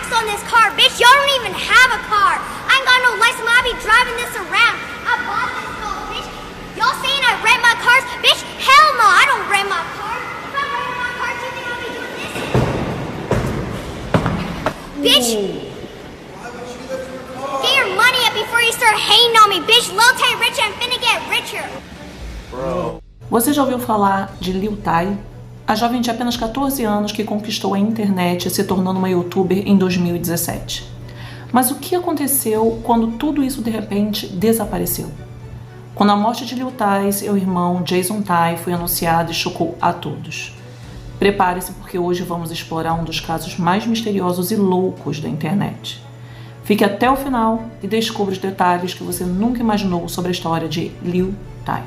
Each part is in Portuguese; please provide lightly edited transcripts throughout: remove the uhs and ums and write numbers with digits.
tax on this car, bitch. Y'all don't even have a car. I ain't got no license. I'll be driving this around. I bought this car, bitch. Y'all saying I rent my cars? Bitch, hell no, I don't rent my car. If I rented my car, do you think I'll be doing this? Bitch. Get your money up before you start hating on me, bitch. Lil Tay rich and finna get richer. Bro. Você já ouviu falar de Lil Tay? A jovem de apenas 14 anos que conquistou a internet se tornando uma youtuber em 2017. Mas o que aconteceu quando tudo isso de repente desapareceu? Quando a morte de Lil Tay, seu irmão Jason Tay, foi anunciada e chocou a todos. Prepare-se porque hoje vamos explorar um dos casos mais misteriosos e loucos da internet. Fique até o final e descubra os detalhes que você nunca imaginou sobre a história de Lil Tay.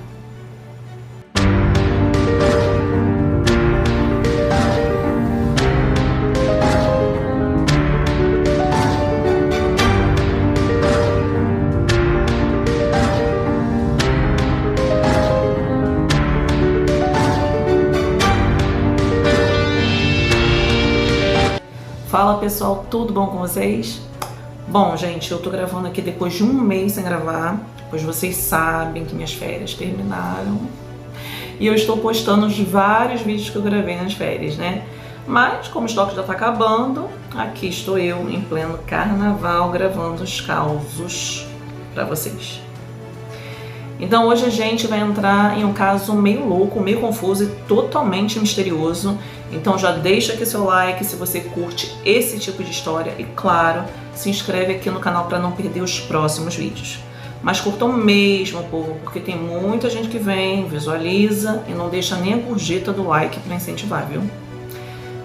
Fala pessoal, tudo bom com vocês? Bom, gente, eu tô gravando aqui depois de um mês sem gravar, pois vocês sabem que minhas férias terminaram e eu estou postando os vários vídeos que eu gravei nas férias, né? Mas como o estoque já tá acabando, aqui estou eu em pleno carnaval gravando os causos pra vocês. Então hoje a gente vai entrar em um caso meio louco, meio confuso e totalmente misterioso. Então já deixa aqui seu like se você curte esse tipo de história e claro, se inscreve aqui no canal para não perder os próximos vídeos. Mas curtam mesmo, povo, porque tem muita gente que vem, visualiza e não deixa nem a gorjeta do like para incentivar, viu?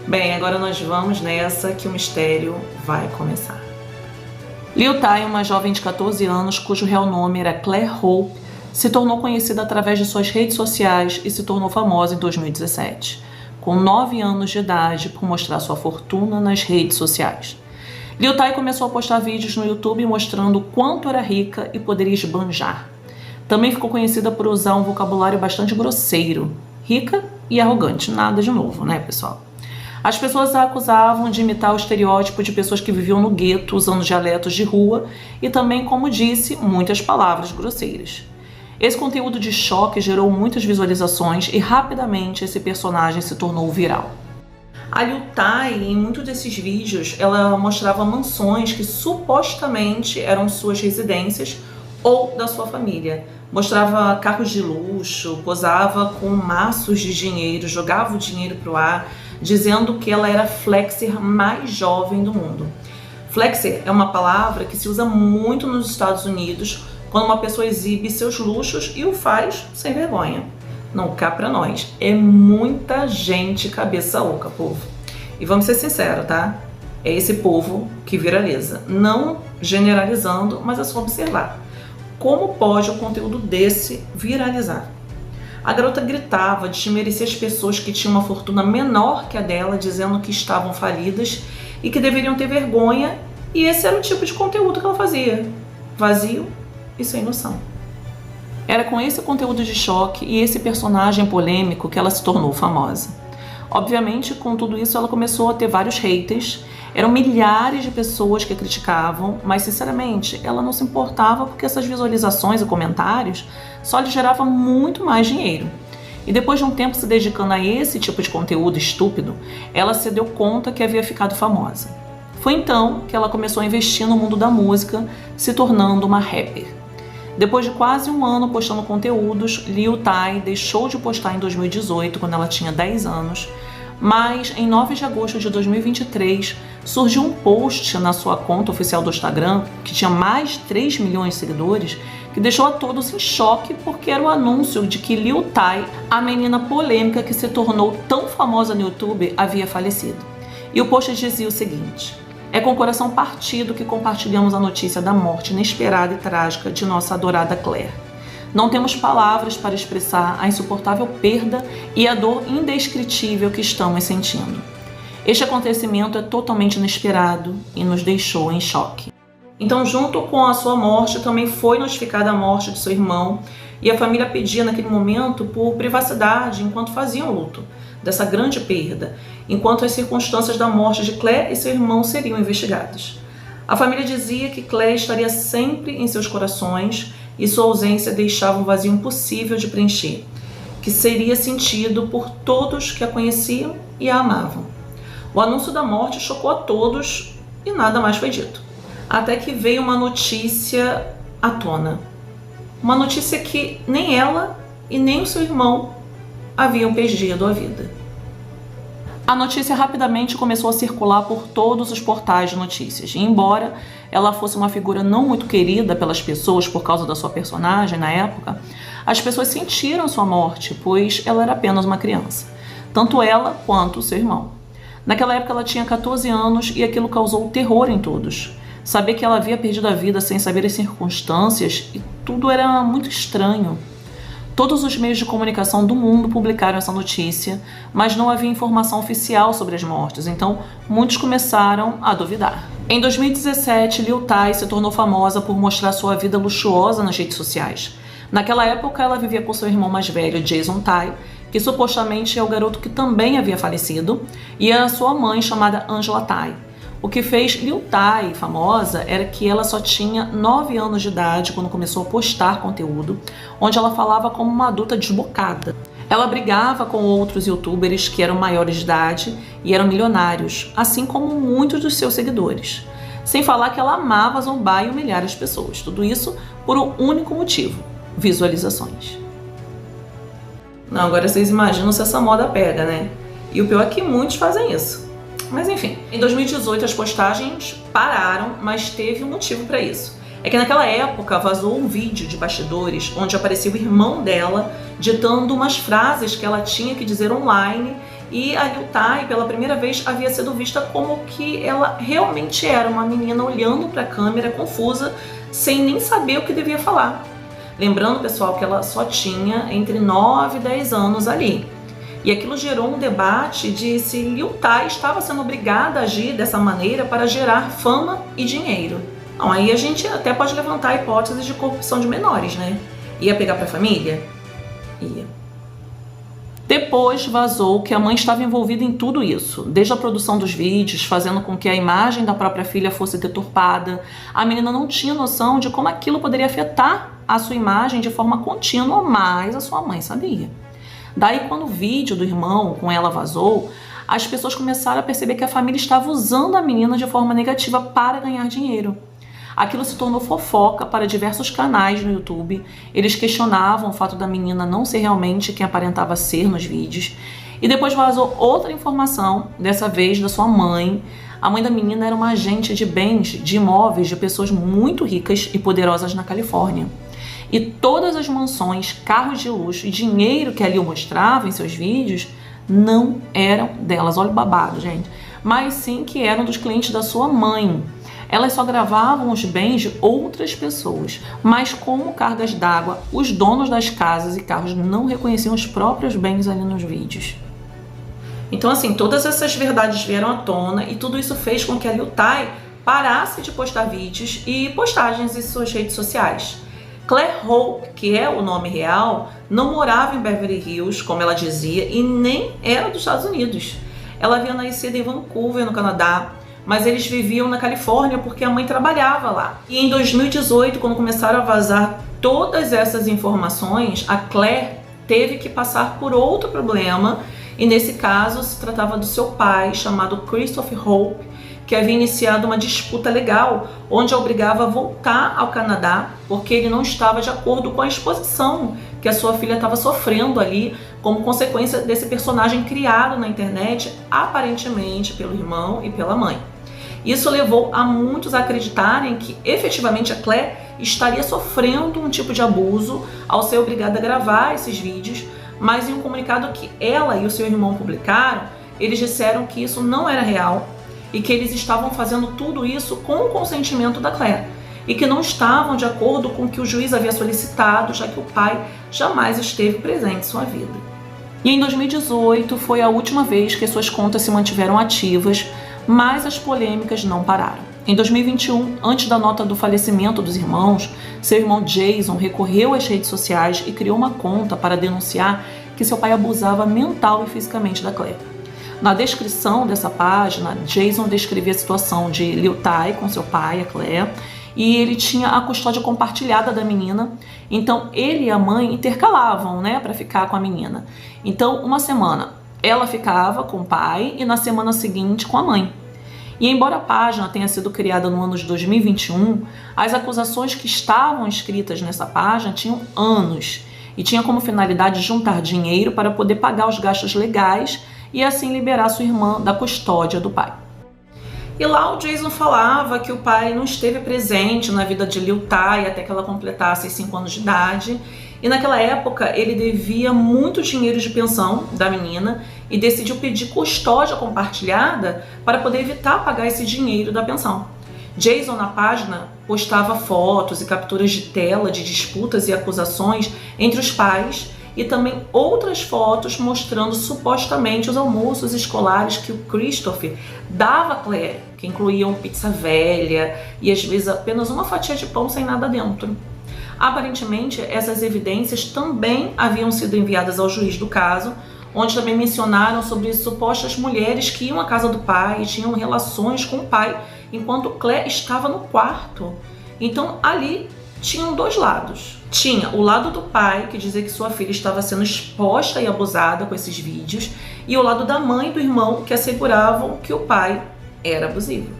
Bem, agora nós vamos nessa que o mistério vai começar. Lil Tay, uma jovem de 14 anos cujo real nome era Claire Hope, se tornou conhecida através de suas redes sociais e se tornou famosa em 2017, com 9 anos de idade, por mostrar sua fortuna nas redes sociais. Lil Tay começou a postar vídeos no YouTube mostrando o quanto era rica e poderia esbanjar. Também ficou conhecida por usar um vocabulário bastante grosseiro, rica e arrogante, nada de novo, né, pessoal? As pessoas a acusavam de imitar o estereótipo de pessoas que viviam no gueto usando dialetos de rua e também, como disse, muitas palavras grosseiras. Esse conteúdo de choque gerou muitas visualizações e rapidamente esse personagem se tornou viral. A Lil Tay, em muitos desses vídeos, ela mostrava mansões que supostamente eram suas residências ou da sua família. Mostrava carros de luxo, posava com maços de dinheiro, jogava o dinheiro para o ar, dizendo que ela era a flexer mais jovem do mundo. Flexer é uma palavra que se usa muito nos Estados Unidos quando uma pessoa exibe seus luxos e o faz sem vergonha. Não cá pra nós, é muita gente cabeça oca, povo. E vamos ser sinceros, tá? É esse povo que viraliza. Não generalizando, mas é só observar. Como pode um conteúdo desse viralizar? A garota gritava, desmerecia as pessoas que tinham uma fortuna menor que a dela, dizendo que estavam falidas e que deveriam ter vergonha, e esse era o tipo de conteúdo que ela fazia. Vazio e sem noção. Era com esse conteúdo de choque e esse personagem polêmico que ela se tornou famosa. Obviamente, com tudo isso, ela começou a ter vários haters. Eram milhares de pessoas que a criticavam, mas sinceramente, ela não se importava porque essas visualizações e comentários só lhe geravam muito mais dinheiro. E depois de um tempo se dedicando a esse tipo de conteúdo estúpido, ela se deu conta que havia ficado famosa. Foi então que ela começou a investir no mundo da música, se tornando uma rapper. Depois de quase um ano postando conteúdos, Lil Tay deixou de postar em 2018, quando ela tinha 10 anos, mas em 9 de agosto de 2023 surgiu um post na sua conta oficial do Instagram, que tinha mais de 3 milhões de seguidores, que deixou a todos em choque porque era o anúncio de que Lil Tay, a menina polêmica que se tornou tão famosa no YouTube, havia falecido. E o post dizia o seguinte: é com o coração partido que compartilhamos a notícia da morte inesperada e trágica de nossa adorada Claire. Não temos palavras para expressar a insuportável perda e a dor indescritível que estamos sentindo. Este acontecimento é totalmente inesperado e nos deixou em choque. Então, junto com a sua morte, também foi notificada a morte de seu irmão, e a família pedia naquele momento por privacidade enquanto faziam luto. dessa grande perda, enquanto as circunstâncias da morte de Claire e seu irmão seriam investigadas. A família dizia que Claire estaria sempre em seus corações e sua ausência deixava um vazio impossível de preencher, que seria sentido por todos que a conheciam e a amavam. O anúncio da morte chocou a todos e nada mais foi dito. Até que veio uma notícia à tona. Uma notícia que nem ela e nem o seu irmão haviam perdido a vida. A notícia rapidamente começou a circular por todos os portais de notícias. E embora ela fosse uma figura não muito querida pelas pessoas por causa da sua personagem na época, as pessoas sentiram sua morte, pois ela era apenas uma criança. Tanto ela quanto o seu irmão. Naquela época ela tinha 14 anos e aquilo causou terror em todos. Saber que ela havia perdido a vida sem saber as circunstâncias e tudo era muito estranho. Todos os meios de comunicação do mundo publicaram essa notícia, mas não havia informação oficial sobre as mortes, então muitos começaram a duvidar. Em 2017, Liu Tai se tornou famosa por mostrar sua vida luxuosa nas redes sociais. Naquela época, ela vivia com seu irmão mais velho, Jason Tai, que supostamente é o garoto que também havia falecido, e a sua mãe, chamada Angela Tai. O que fez Liu Tai famosa era que ela só tinha 9 anos de idade quando começou a postar conteúdo, onde ela falava como uma adulta desbocada. Ela brigava com outros youtubers que eram maiores de idade e eram milionários, assim como muitos dos seus seguidores. Sem falar que ela amava zombar e humilhar as pessoas. Tudo isso por um único motivo: visualizações. Não, agora vocês imaginam se essa moda pega, né? E o pior é que muitos fazem isso. Mas enfim, em 2018 as postagens pararam, mas teve um motivo para isso. É que naquela época vazou um vídeo de bastidores onde aparecia o irmão dela ditando umas frases que ela tinha que dizer online, e a Liu Tai pela primeira vez havia sido vista como que ela realmente era, uma menina olhando para a câmera confusa, sem nem saber o que devia falar. Lembrando, pessoal, que ela só tinha entre 9 e 10 anos ali. E aquilo gerou um debate de se Liu Tai estava sendo obrigada a agir dessa maneira para gerar fama e dinheiro. Não, aí a gente até pode levantar a hipótese de corrupção de menores, né? Ia pegar para a família? Ia. Depois vazou que a mãe estava envolvida em tudo isso, desde a produção dos vídeos, fazendo com que a imagem da própria filha fosse deturpada. A menina não tinha noção de como aquilo poderia afetar a sua imagem de forma contínua, mas a sua mãe sabia. Daí, quando o vídeo do irmão com ela vazou, as pessoas começaram a perceber que a família estava usando a menina de forma negativa para ganhar dinheiro. Aquilo se tornou fofoca para diversos canais no YouTube. Eles questionavam o fato da menina não ser realmente quem aparentava ser nos vídeos. E depois vazou outra informação, dessa vez da sua mãe. A mãe da menina era uma agente de bens, de imóveis, de pessoas muito ricas e poderosas na Califórnia. E todas as mansões, carros de luxo e dinheiro que a Liu mostrava em seus vídeos não eram delas. Olha o babado, gente. Mas sim que eram dos clientes da sua mãe. Elas só gravavam os bens de outras pessoas, mas como cargas d'água, os donos das casas e carros não reconheciam os próprios bens ali nos vídeos. Então, assim, todas essas verdades vieram à tona e tudo isso fez com que a Liu Tai parasse de postar vídeos e postagens em suas redes sociais. Claire Hope, que é o nome real, não morava em Beverly Hills, como ela dizia, e nem era dos Estados Unidos. Ela havia nascido em Vancouver, no Canadá, mas eles viviam na Califórnia porque a mãe trabalhava lá. E em 2018, quando começaram a vazar todas essas informações, a Claire teve que passar por outro problema, e nesse caso se tratava do seu pai, chamado Christopher Hope, que havia iniciado uma disputa legal, onde a obrigava a voltar ao Canadá, porque ele não estava de acordo com a exposição que a sua filha estava sofrendo ali, como consequência desse personagem criado na internet, aparentemente pelo irmão e pela mãe. Isso levou a muitos a acreditarem que efetivamente a Claire estaria sofrendo um tipo de abuso ao ser obrigada a gravar esses vídeos, mas em um comunicado que ela e o seu irmão publicaram, eles disseram que isso não era real e que eles estavam fazendo tudo isso com o consentimento da Claire e que não estavam de acordo com o que o juiz havia solicitado, já que o pai jamais esteve presente em sua vida. E em 2018 foi a última vez que suas contas se mantiveram ativas, mas as polêmicas não pararam. Em 2021, antes da nota do falecimento dos irmãos, seu irmão Jason recorreu às redes sociais e criou uma conta para denunciar que seu pai abusava mental e fisicamente da Claire. Na descrição dessa página, Jason descrevia a situação de Liu Tai com seu pai, a Claire, e ele tinha a custódia compartilhada da menina, então ele e a mãe intercalavam, né, para ficar com a menina. Então, uma semana ela ficava com o pai e na semana seguinte com a mãe. E embora a página tenha sido criada no ano de 2021, as acusações que estavam escritas nessa página tinham anos e tinha como finalidade juntar dinheiro para poder pagar os gastos legais e assim liberar sua irmã da custódia do pai. E lá o Jason falava que o pai não esteve presente na vida de Liu Tai até que ela completasse 5 anos de idade. E naquela época ele devia muito dinheiro de pensão da menina e decidiu pedir custódia compartilhada para poder evitar pagar esse dinheiro da pensão. Jason na página postava fotos e capturas de tela de disputas e acusações entre os pais e também outras fotos mostrando supostamente os almoços escolares que o Christopher dava a Claire, que incluíam pizza velha e às vezes apenas uma fatia de pão sem nada dentro. Aparentemente, essas evidências também haviam sido enviadas ao juiz do caso, onde também mencionaram sobre supostas mulheres que iam à casa do pai e tinham relações com o pai, enquanto Claire estava no quarto. Então, ali tinham dois lados. Tinha o lado do pai, que dizia que sua filha estava sendo exposta e abusada com esses vídeos, e o lado da mãe e do irmão, que asseguravam que o pai era abusivo.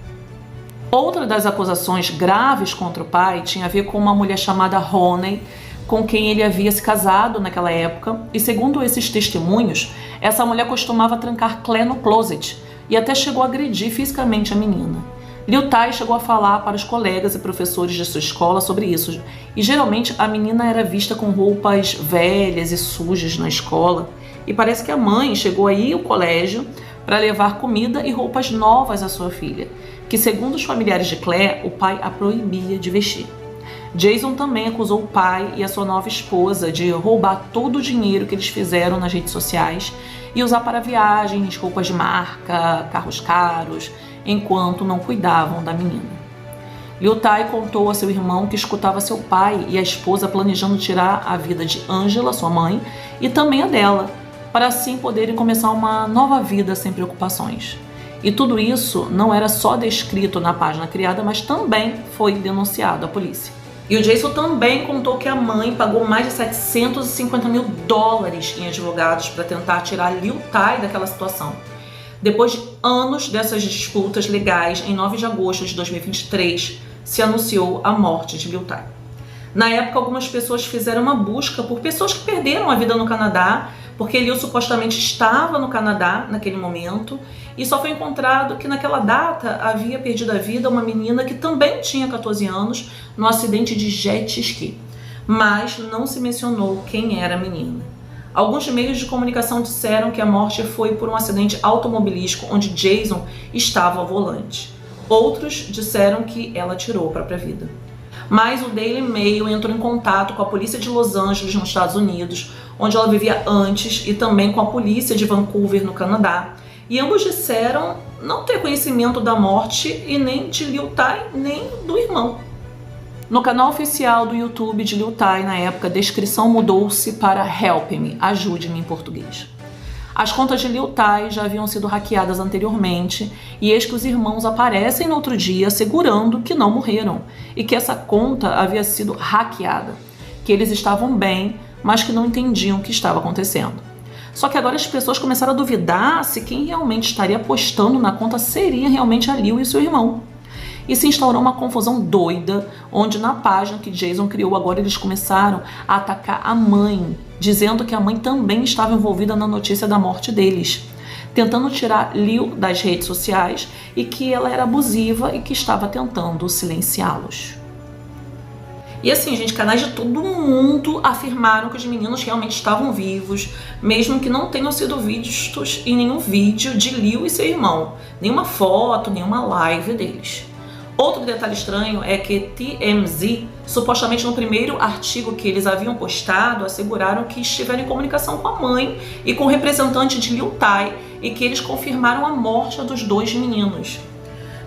Outra das acusações graves contra o pai tinha a ver com uma mulher chamada Honey, com quem ele havia se casado naquela época, e segundo esses testemunhos, essa mulher costumava trancar Claire no closet e até chegou a agredir fisicamente a menina. Liu Tai chegou a falar para os colegas e professores de sua escola sobre isso, e geralmente a menina era vista com roupas velhas e sujas na escola, e parece que a mãe chegou aí ao colégio para levar comida e roupas novas à sua filha, que segundo os familiares de Claire, o pai a proibia de vestir. Jason também acusou o pai e a sua nova esposa de roubar todo o dinheiro que eles fizeram nas redes sociais e usar para viagens, roupas de marca, carros caros, enquanto não cuidavam da menina. Liu Tai contou a seu irmão que escutava seu pai e a esposa planejando tirar a vida de Angela, sua mãe, e também a dela, para assim poderem começar uma nova vida sem preocupações. E tudo isso não era só descrito na página criada, mas também foi denunciado à polícia. E o Jason também contou que a mãe pagou mais de $750 mil em advogados para tentar tirar Liu Tai daquela situação. Depois de anos dessas disputas legais, em 9 de agosto de 2023, se anunciou a morte de Liu Tai. Na época, algumas pessoas fizeram uma busca por pessoas que perderam a vida no Canadá, porque Liu supostamente estava no Canadá naquele momento, e só foi encontrado que naquela data havia perdido a vida uma menina que também tinha 14 anos no acidente de jet ski, mas não se mencionou quem era a menina. Alguns meios de comunicação disseram que a morte foi por um acidente automobilístico onde Jason estava ao volante. Outros disseram que ela tirou a própria vida. Mas o Daily Mail entrou em contato com a polícia de Los Angeles, nos Estados Unidos, onde ela vivia antes, e também com a polícia de Vancouver, no Canadá. E ambos disseram não ter conhecimento da morte e nem de Liu Tai, nem do irmão. No canal oficial do YouTube de Liu Tai, na época, a descrição mudou-se para Help Me, ajude-me em português. As contas de Liu Tai já haviam sido hackeadas anteriormente, e eis que os irmãos aparecem no outro dia assegurando que não morreram, e que essa conta havia sido hackeada, que eles estavam bem, mas que não entendiam o que estava acontecendo. Só que agora as pessoas começaram a duvidar se quem realmente estaria apostando na conta seria realmente a Liu e seu irmão. E se instaurou uma confusão doida, onde na página que Jason criou agora eles começaram a atacar a mãe, dizendo que a mãe também estava envolvida na notícia da morte deles, tentando tirar Liu das redes sociais e que ela era abusiva e que estava tentando silenciá-los. E assim, gente, canais de todo mundo afirmaram que os meninos realmente estavam vivos, mesmo que não tenham sido vistos em nenhum vídeo de Liu e seu irmão, nenhuma foto, nenhuma live deles. Outro detalhe estranho é que TMZ, supostamente no primeiro artigo que eles haviam postado, asseguraram que estiveram em comunicação com a mãe e com o representante de Liu Tai e que eles confirmaram a morte dos dois meninos.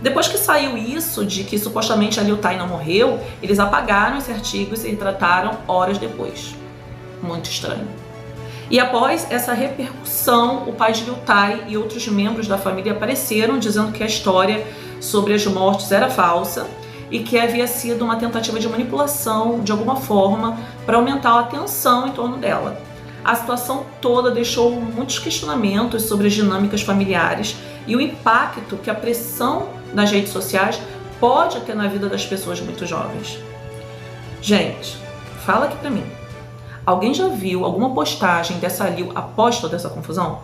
Depois que saiu isso, de que supostamente a Liu Tai não morreu, eles apagaram esse artigo e se retrataram horas depois. Muito estranho. E após essa repercussão, o pai de Liu Tai e outros membros da família apareceram dizendo que a história sobre as mortes era falsa e que havia sido uma tentativa de manipulação de alguma forma para aumentar a atenção em torno dela. A situação toda deixou muitos questionamentos sobre as dinâmicas familiares e o impacto que a pressão nas redes sociais pode ter na vida das pessoas muito jovens. Gente, fala aqui pra mim. Alguém já viu alguma postagem dessa Liu após toda essa confusão?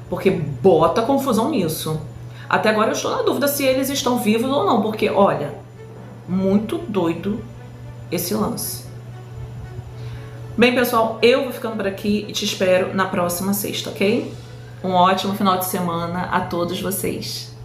Porque bota confusão nisso. Até agora eu estou na dúvida se eles estão vivos ou não, porque, olha, muito doido esse lance. Bem, pessoal, eu vou ficando por aqui e te espero na próxima sexta, ok? Um ótimo final de semana a todos vocês.